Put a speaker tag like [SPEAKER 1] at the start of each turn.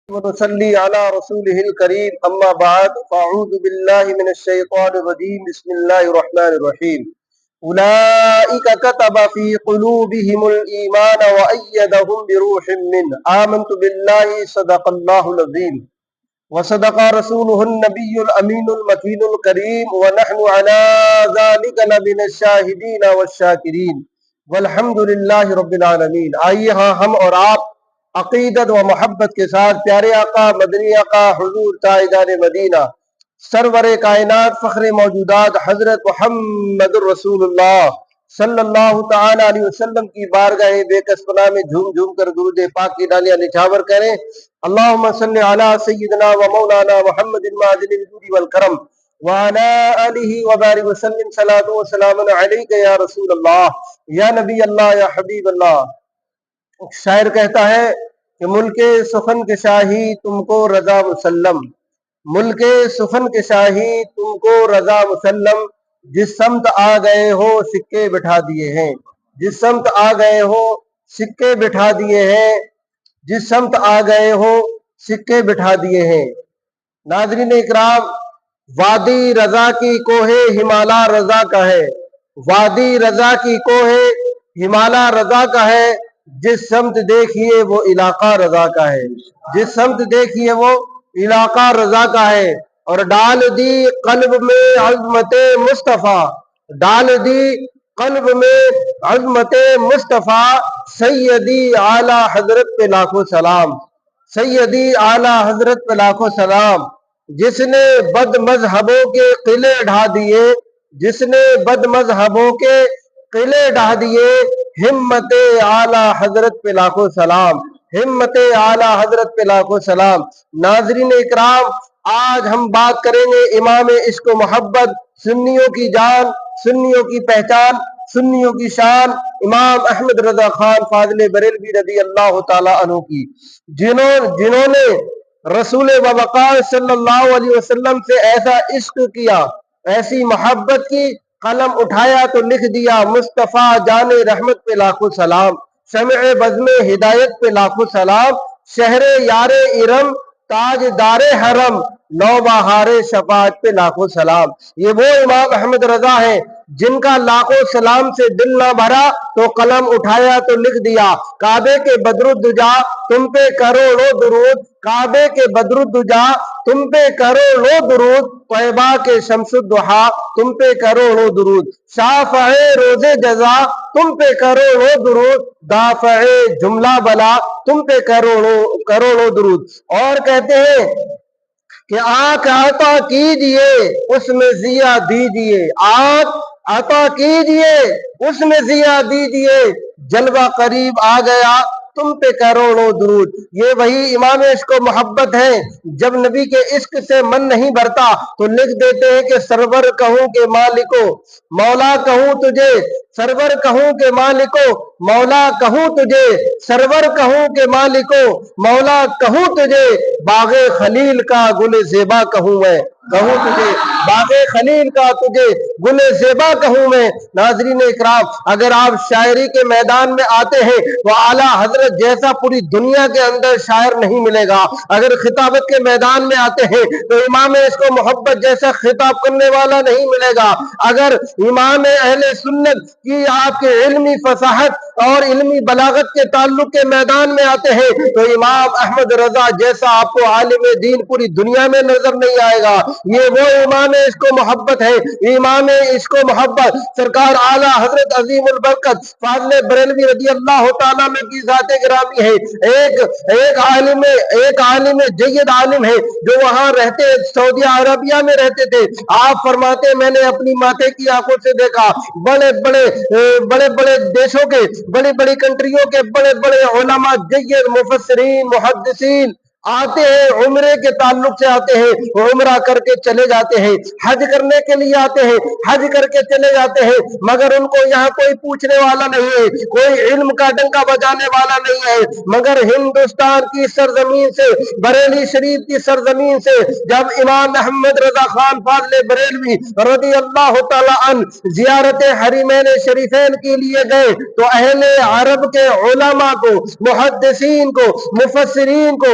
[SPEAKER 1] ونصلي على رسوله الكريم أما بعد فأعوذ بالله من الشيطان الرجيم بسم الله الرحمن الرحيم أولئك كتب في قلوبهم الإيمان وأيدهم بروح منه آمنت بالله صدق الله العظيم وصدق رسوله النبي الأمين المكين الكريم ونحن على ذلك لمن الشاهدين والشاكرين والحمد لله رب العالمين۔ آئیے ہم اور آپ عقیدت و محبت کے ساتھ پیارے آقا مدنی آقا حضور تاجدار مدینہ سرور کائنات فخر موجودات حضرت محمد الرسول اللہ صلی اللہ تعالی علیہ وسلم کی بارگاہ بے کس پناہ میں جھوم جھوم کر درود پاک کی ڈالیاں نچھاور کریں۔ اللہم صلی علی سیدنا و مولانا محمد معدن الجود والکرم وعلی آلہ وبارک وسلم صلاۃ و سلام علیک یا رسول اللہ یا نبی اللہ یا حبیب اللہ۔ شاعر کہتا ہے کہ ملک سخن کے شاہی تم کو رضا مسلم، ملک سخن کے شاہی تم کو رضا مسلم، جس سمت آ گئے ہو سکے بٹھا دیے ہیں، جس سمت آ گئے ہو سکے بٹھا دیے ہیں، جس سمت آ گئے ہو سکے بٹھا دیے ہیں۔ ناظرین اکرام، وادی رضا کی کوہ ہمالا رضا کا ہے، وادی رضا کی کوہ ہمالا رضا کا ہے، جس سمت دیکھیے وہ علاقہ رضا کا ہے، جس سمت دیکھیے وہ علاقہ رضا کا ہے۔ اور ڈال دی قلب میں عظمت مصطفیٰ، ڈال دی قلب میں عظمت مصطفیٰ، سیدی اعلیٰ حضرت پہ لاکھوں سلام، سیدی اعلیٰ حضرت پہ لاکھوں سلام۔ جس نے بد مذہبوں کے قلعے ڈھا دیے، جس نے بد مذہبوں کے قلعے ڈھا دیے، ہمت اعلیٰ حضرت پہ لاکھوں سلام، ہمت اعلیٰ حضرت پہ لاکھوں سلام۔ ناظرین اکرام، آج ہم بات کریں گے امام عشق و محبت، سنیوں کی جان، سنیوں کی پہچان، سنیوں کی شان، امام احمد رضا خان فاضل بریلوی رضی اللہ تعالی عنہ کی، جنہوں نے رسول وقار صلی اللہ علیہ وسلم سے ایسا عشق کیا، ایسی محبت کی، قلم اٹھایا تو لکھ دیا مصطفیٰ جان رحمت پہ لاکھوں سلام، شمع بزم ہدایت پہ لاکھوں سلام، شہر یار ارم تاج دار حرم نوبہار شفاعت پہ لاکھوں سلام۔ یہ وہ امام احمد رضا ہیں جن کا لاکھوں سلام سے دل نہ بھرا تو قلم اٹھایا تو لکھ دیا کعبے کے بدرالدجا تم پہ کروڑوں درود، کعبے کے بدرالدجا تم پہ کروڑوں درود، طیبہ کے شمس الضحا تم پہ کروڑوں درود، شافع روز جزا تم پہ کروڑوں درود، دافع جملہ بلا تم پہ کروڑوں درود۔ اور کہتے ہیں کہ آنکھ عطا کیجئے اس میں ضیا دیجئے، آنکھ عطا کیجئے اس میں ضیا دیجئے، جلوہ قریب آ گیا تم پہ کروڑوں درود۔ یہ وہی امام عشق و محبت ہے، جب نبی کے عشق سے من نہیں بھرتا تو لکھ دیتے ہیں کہ سرور کہوں کہ مالکو مولا کہوں تجھے، سرور کہوں کہ مالکو مولا کہوں تجھے، سرور کہوں کہ مالکو مولا کہوں تجھے، باغ خلیل کا گل زیبا کہوں میں، کہوں تجھے باغ خلیل کا تجھے گل زیبا کہوں میں۔ ناظرین اکرام، اگر آپ شاعری کے میدان میں آتے ہیں تو اعلیٰ حضرت جیسا پوری دنیا کے اندر شاعر نہیں ملے گا، اگر خطابت کے میدان میں آتے ہیں تو امام عشق و محبت جیسا خطاب کرنے والا نہیں ملے گا، اگر امام اہل سنت کی آپ کے علمی فصاحت اور علمی بلاغت کے تعلق کے میدان میں آتے ہیں تو امام احمد رضا جیسا آپ کو عالم دین پوری دنیا میں نظر نہیں آئے گا۔ یہ وہ امام عشق و محبت ہے، امام عشق و محبت سرکار اعلیٰ حضرت عظیم البرکت فاضل بریلوی رضی اللہ تعالیٰ عنہ کی ذات گرامی ہے۔ ایک عالم جید عالم ہے جو وہاں رہتے، سعودی عربیہ میں رہتے تھے۔ آپ فرماتے میں نے اپنی ماتھے کی آنکھوں سے دیکھا بڑے بڑے دیشوں کے، بڑی بڑی کنٹریوں کے بڑے بڑے علماء جید مفسرین محدثین آتے ہیں، عمرے کے تعلق سے آتے ہیں، عمرہ کر کے چلے جاتے ہیں، حج کرنے کے لیے آتے ہیں، حج کر کے چلے جاتے ہیں، مگر ان کو یہاں کوئی پوچھنے والا نہیں ہے، کوئی علم کا ڈنکا بجانے والا نہیں ہے۔ مگر ہندوستان کی سرزمین سے، بریلی شریف کی سرزمین سے جب امام احمد رضا خان فاضل بریلوی رضی اللہ تعالی عنہ زیارت حرمین شریفین کے لیے گئے تو اہل عرب کے علماء کو، محدثین کو، مفسرین کو،